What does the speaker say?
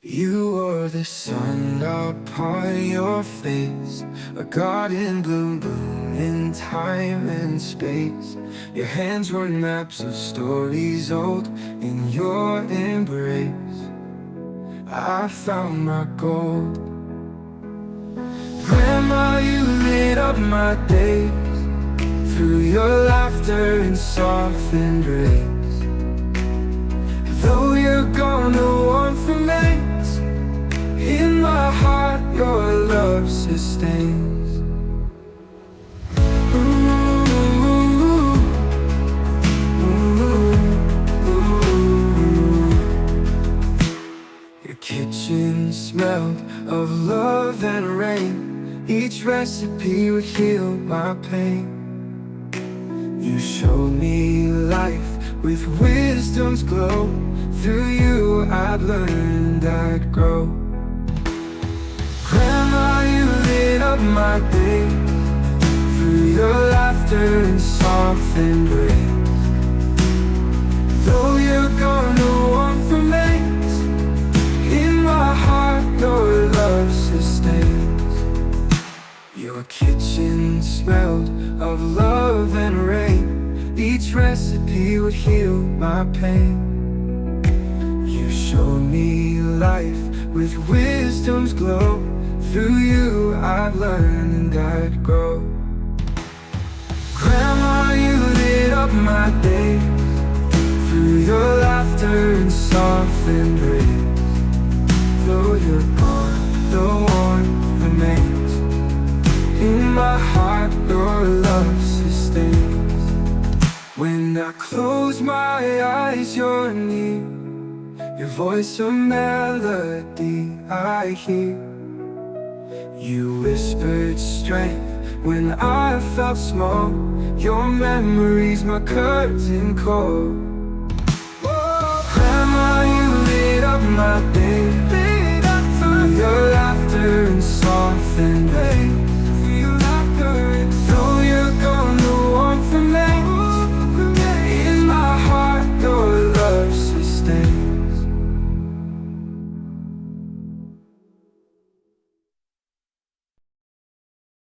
You were the sun upon your face, a garden bloom in time and space. Your hands were maps of stories old. In your embrace I found my gold. Grandma, you lit up my days through your laughter and softened rays. Though you're gone, no warmth remains. In my heart your love sustains. Ooh, ooh, ooh. Your kitchen smelled of love and rain. Each recipe would heal my pain. You showed me life with wisdom's glow. Through you I'd learned, I'd grow. Grandma, you lit up my days through your laughter and softened rays. Though you're gone, no warmth remains. In my heart your love sustains. Your kitchen smelled of love and rain. Each recipe would heal my pain. You showed me life with wisdom's glow. Through you I'd learn and I'd grow. Grandma, you lit up my days through your laughter and softened rays. Though you're gone, the warmth remains. In my heart your love sustains. When I close my eyes you're near. Your voice a melody I hear. You whispered strength when I felt small. Your memory's my curtain call. Grandma, you lit up my day through your